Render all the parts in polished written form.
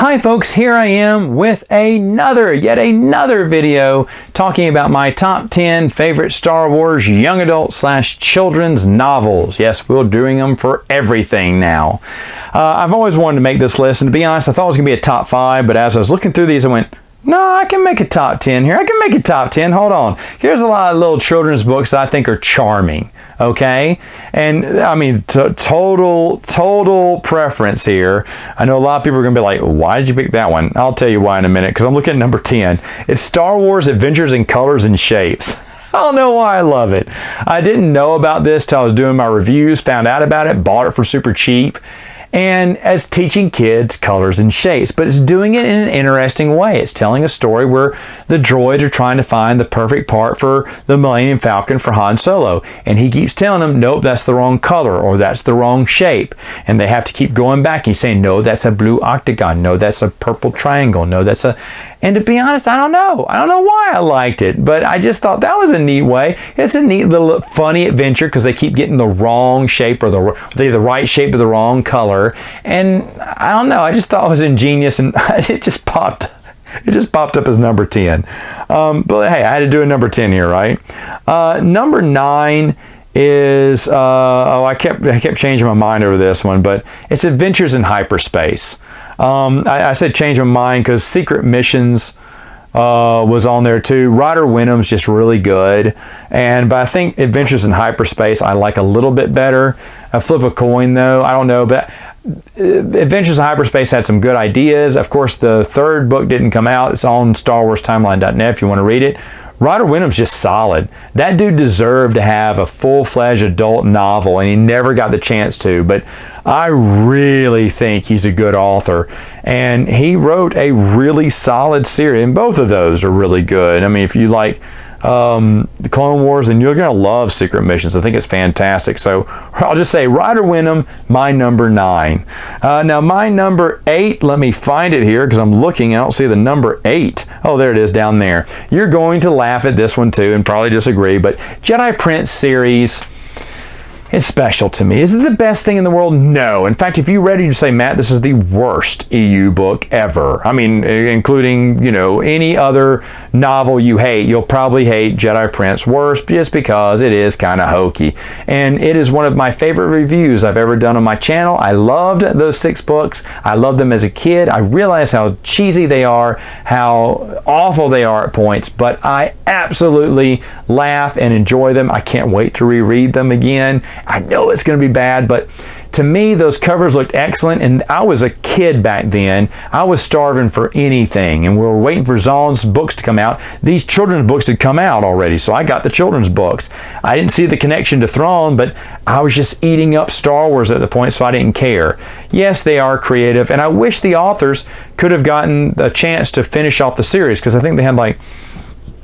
Hi folks, here I am with yet another video talking about my top 10 favorite Star Wars young adult / children's novels. Yes, we're doing them for everything now. I've always wanted to make this list, and to be honest, I thought it was going to be a top 5, but as I was looking through these, I went, no, I can make a top 10 here. I can make a top 10. Hold on. Here's a lot of little children's books that I think are charming. Okay? And I mean, total preference here. I know a lot of people are going to be like, why did you pick that one? I'll tell you why in a minute, because I'm looking at number 10. It's Star Wars Adventures in Colors and Shapes. I don't know why I love it. I didn't know about this till I was doing my reviews, found out about it, bought it for super cheap. And as teaching kids colors and shapes, but it's doing it in an interesting way. It's telling a story where the droids are trying to find the perfect part for the Millennium Falcon for Han Solo. And he keeps telling them, nope, that's the wrong color, or that's the wrong shape. And they have to keep going back. And he's saying, no, that's a blue octagon. No, that's a purple triangle. No, that's a... And to be honest, I don't know. I don't know why I liked it, but I just thought that was a neat way. It's a neat little funny adventure because they keep getting the wrong shape or the right shape or the wrong color. And I don't know. I just thought it was ingenious, and it just popped. It just popped up as number 10. But hey, I had to do a number 10 here, right? Number 9 is I kept changing my mind over this one, but it's Adventures in Hyperspace. I said change my mind because Secret Missions was on there too. Ryder Wenham's just really good, but I think Adventures in Hyperspace I like a little bit better. I flip a coin though. I don't know, but Adventures in Hyperspace had some good ideas. Of course, the third book didn't come out. It's on StarWarsTimeline.net if you want to read it. Ryder Wenham's just solid. That dude deserved to have a full-fledged adult novel, and he never got the chance to, but I really think he's a good author. And he wrote a really solid series, and both of those are really good. I mean, if you like the Clone Wars, then you're going to love Secret Missions. I think it's fantastic. So I'll just say Ryder Wenham, my number 9. Now my number 8, let me find it here because I'm looking. I don't see the number 8. Oh, there it is down there. You're going to laugh at this one too and probably disagree, but Jedi Prince series, it's special to me. Is it the best thing in the world? No. In fact, if you're ready to say, Matt, this is the worst EU book ever, I mean, including, any other novel you hate, you'll probably hate Jedi Prince worse just because it is kind of hokey. And it is one of my favorite reviews I've ever done on my channel. I loved those 6 books. I loved them as a kid. I realize how cheesy they are, how awful they are at points, but I absolutely laugh and enjoy them. I can't wait to reread them again. I know it's going to be bad, but to me, those covers looked excellent, and I was a kid back then. I was starving for anything, and we were waiting for Zahn's books to come out. These children's books had come out already, so I got the children's books. I didn't see the connection to Thrawn, but I was just eating up Star Wars at the point, so I didn't care. Yes, they are creative, and I wish the authors could have gotten a chance to finish off the series, because I think they had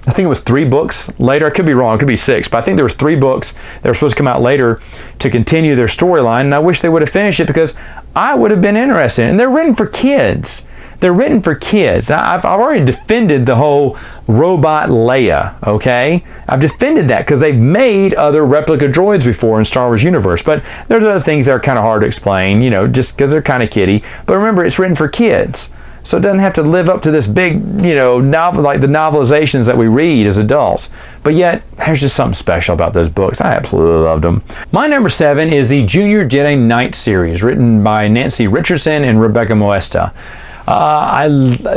I think it was 3 books later. I could be wrong. It could be 6. But I think there was 3 books that were supposed to come out later to continue their storyline. And I wish they would have finished it because I would have been interested. And they're written for kids. They're written for kids. I've already defended the whole robot Leia, okay? I've defended that because they've made other replica droids before in Star Wars universe. But there's other things that are kind of hard to explain, just because they're kind of kiddie. But remember, it's written for kids. So it doesn't have to live up to this big, novel like the novelizations that we read as adults. But yet, there's just something special about those books. I absolutely loved them. My number 7 is the Junior Jedi Knight series, written by Nancy Richardson and Rebecca Moesta.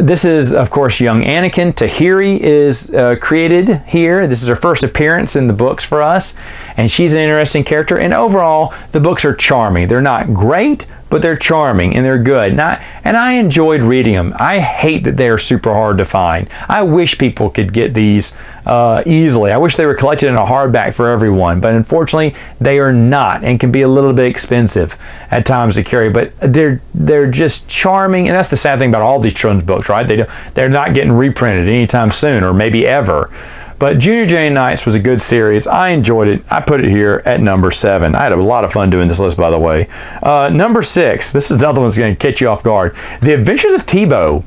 This is, of course, young Anakin. Tahiri is created here. This is her first appearance in the books for us. And she's an interesting character. And overall, the books are charming. They're not great, but they're charming and they're good. And I enjoyed reading them. I hate that they're super hard to find. I wish people could get these easily. I wish they were collected in a hardback for everyone, but unfortunately they are not and can be a little bit expensive at times to carry, but they're just charming. And that's the sad thing about all these children's books, right? They're not getting reprinted anytime soon or maybe ever. But Junior Jedi Knights was a good series. I enjoyed it. I put it here at number 7. I had a lot of fun doing this list, by the way. Number 6. This is another one that's going to catch you off guard. The Adventures of Tebow.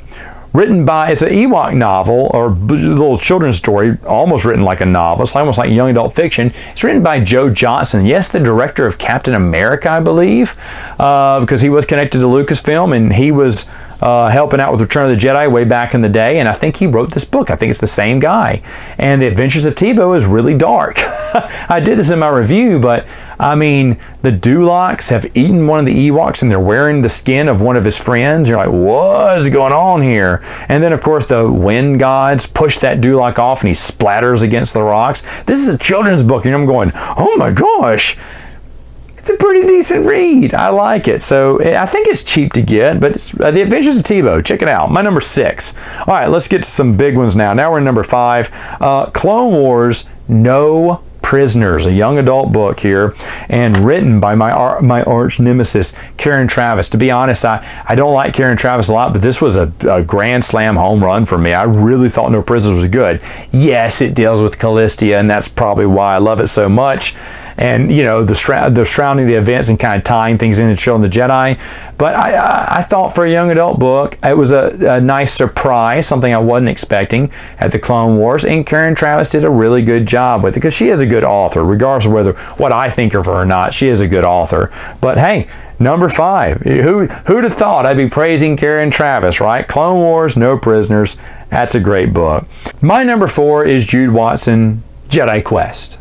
Written by, it's an Ewok novel or little children's story, almost written like a novel. It's almost like young adult fiction. It's written by Joe Johnson. Yes, the director of Captain America, I believe, because he was connected to Lucasfilm, and he was helping out with Return of the Jedi way back in the day, and I think he wrote this book. I think it's the same guy. And The Adventures of Tebow is really dark. I did this in my review, but I mean, the Dulocs have eaten one of the Ewoks and they're wearing the skin of one of his friends. You're like, what is going on here? And then, of course, the wind gods push that Duloc off and he splatters against the rocks. This is a children's book, and I'm going, oh my gosh. It's a pretty decent read. I like it. So I think it's cheap to get, but it's The Adventures of Tebow. Check it out. My number 6. All right, let's get to some big ones now. Now we're in number 5. Clone Wars, No Prisoners, a young adult book here, and written by my arch nemesis, Karen Traviss. To be honest, I don't like Karen Traviss a lot, but this was a grand slam home run for me. I really thought No Prisoners was good. Yes, it deals with Callistia, and that's probably why I love it so much. And, you know, the surrounding the events and kind of tying things into Children of the Jedi. But I thought for a young adult book, it was a nice surprise, something I wasn't expecting at the Clone Wars. And Karen Traviss did a really good job with it, because she is a good author, regardless of what I think of her or not. She is a good author. But hey, number 5. Who'd have thought I'd be praising Karen Traviss, right? Clone Wars, No Prisoners. That's a great book. My number 4 is Jude Watson, Jedi Quest.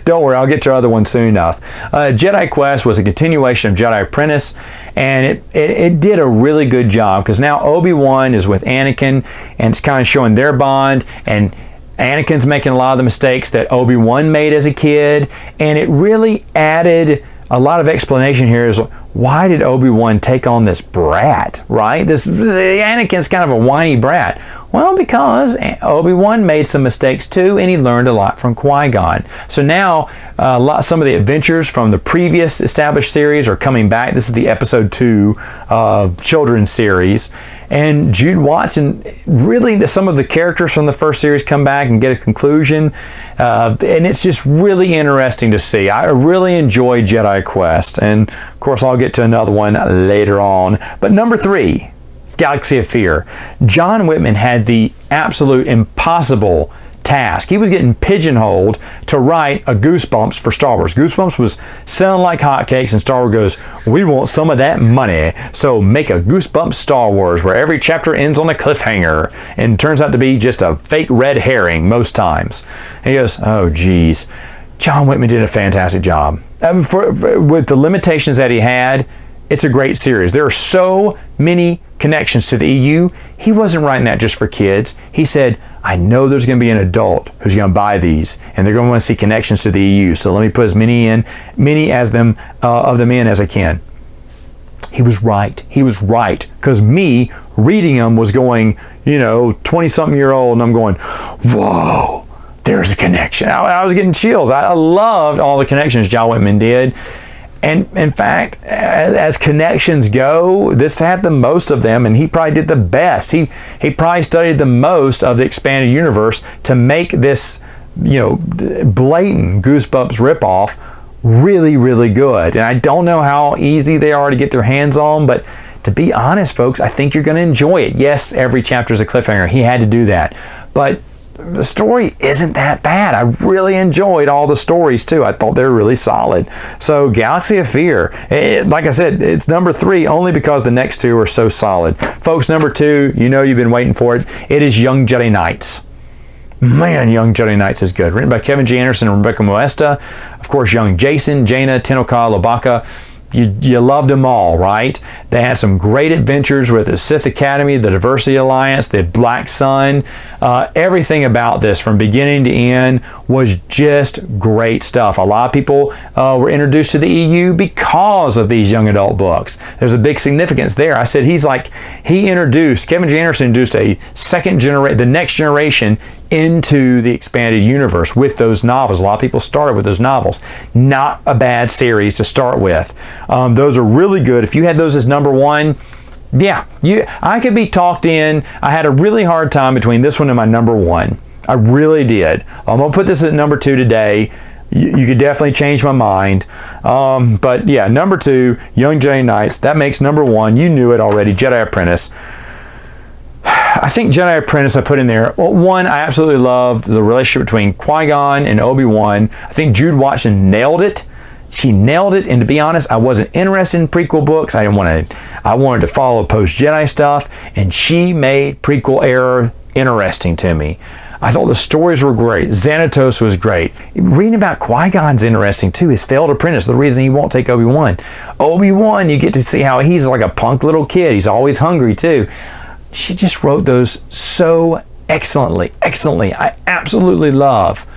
Don't worry, I'll get to other one soon enough. Jedi Quest was a continuation of Jedi Apprentice, and it did a really good job, because now Obi-Wan is with Anakin, and it's kind of showing their bond, and Anakin's making a lot of the mistakes that Obi-Wan made as a kid, and it really added a lot of explanation here. Is why did Obi-Wan take on this brat, right? Anakin's kind of a whiny brat. Well, because Obi-Wan made some mistakes too, and he learned a lot from Qui-Gon. So now, some of the adventures from the previous established series are coming back. This is the episode 2 children's series. And Jude Watson, really, some of the characters from the first series come back and get a conclusion. And it's just really interesting to see. I really enjoyed Jedi Quest. And, of course, I'll get to another one later on. But number 3, Galaxy of Fear. John Whitman had the absolute impossible task. He was getting pigeonholed to write a Goosebumps for Star Wars. Goosebumps was selling like hotcakes, and Star Wars goes, we want some of that money, so make a Goosebumps Star Wars where every chapter ends on a cliffhanger, and it turns out to be just a fake red herring most times. And he goes, oh geez. John Whitman did a fantastic job. With the limitations that he had, it's a great series. There are so many connections to the EU. He wasn't writing that just for kids. He said, I know there's going to be an adult who's going to buy these, and they're going to want to see connections to the EU. So let me put as many of them in as I can. He was right. He was right. Because me reading them was going, 20-something-year-old, and I'm going, whoa, there's a connection. I was getting chills. I loved all the connections John Whitman did. And in fact, as connections go, this had the most of them, and he probably did the best. He probably studied the most of the expanded universe to make this, blatant Goosebumps ripoff really, really good. And I don't know how easy they are to get their hands on, but to be honest, folks, I think you're going to enjoy it. Yes, every chapter is a cliffhanger. He had to do that. But the story isn't that bad. I really enjoyed all the stories too. I thought they were really solid. So Galaxy of Fear, like I said, it's number 3 only because the next 2 are so solid. Folks, number 2, you've been waiting for it. It is Young Jedi Knights. Man, Young Jedi Knights is good. Written by Kevin G. Anderson and Rebecca Moesta. Of course, young Jason, Jaina, Tenoka, Lobaka. You loved them all, right? They had some great adventures with the Sith Academy, the Diversity Alliance, the Black Sun. Everything about this from beginning to end was just great stuff. A lot of people were introduced to the EU because of these young adult books. There's a big significance there. I said Kevin J. Anderson introduced the next generation into the expanded universe with those novels. A lot of people started with those novels. Not a bad series to start with. Those are really good. If you had those as number 1, yeah, I could be talked in. I had a really hard time between this one and my number 1. I really did. I'm going to put this at number 2 today. You could definitely change my mind. But yeah, number 2, Young Jedi Knights. That makes number 1. You knew it already, Jedi Apprentice. I think Jedi Apprentice I put in there. Well, 1, I absolutely loved the relationship between Qui-Gon and Obi-Wan. I think Jude Watson nailed it. She nailed it, and to be honest, I wasn't interested in prequel books. I wanted to follow post-Jedi stuff, and she made prequel era interesting to me. I thought the stories were great. Xanatos was great. Reading about Qui-Gon's interesting too. His failed apprentice, the reason he won't take Obi-Wan. Obi-Wan, you get to see how he's like a punk little kid. He's always hungry too. She just wrote those so excellently. I absolutely love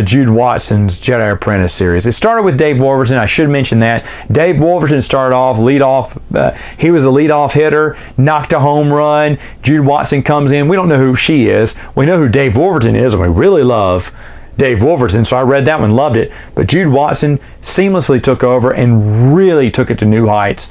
Jude Watson's Jedi Apprentice series. It started with Dave Wolverton. I should mention that. Dave Wolverton started off leadoff. He was a leadoff hitter, knocked a home run. Jude Watson comes in. We don't know who she is. We know who Dave Wolverton is, and we really love Dave Wolverton, so I read that one, loved it. But Jude Watson seamlessly took over and really took it to new heights.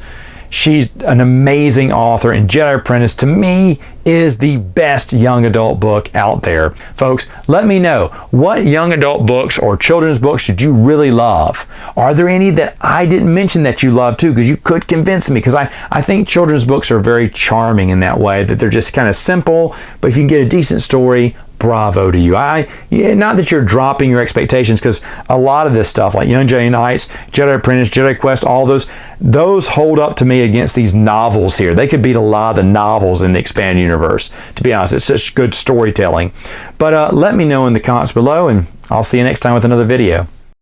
She's an amazing author, and Jedi Apprentice, to me, is the best young adult book out there. Folks, let me know, what young adult books or children's books did you really love? Are there any that I didn't mention that you love too? Because you could convince me, because I think children's books are very charming in that way, that they're just kind of simple, but if you can get a decent story, bravo to you. Not that you're dropping your expectations, because a lot of this stuff, like Young Jedi Knights, Jedi Apprentice, Jedi Quest, all those hold up to me against these novels here. They could beat a lot of the novels in the expanded universe, to be honest. It's such good storytelling. But let me know in the comments below, and I'll see you next time with another video.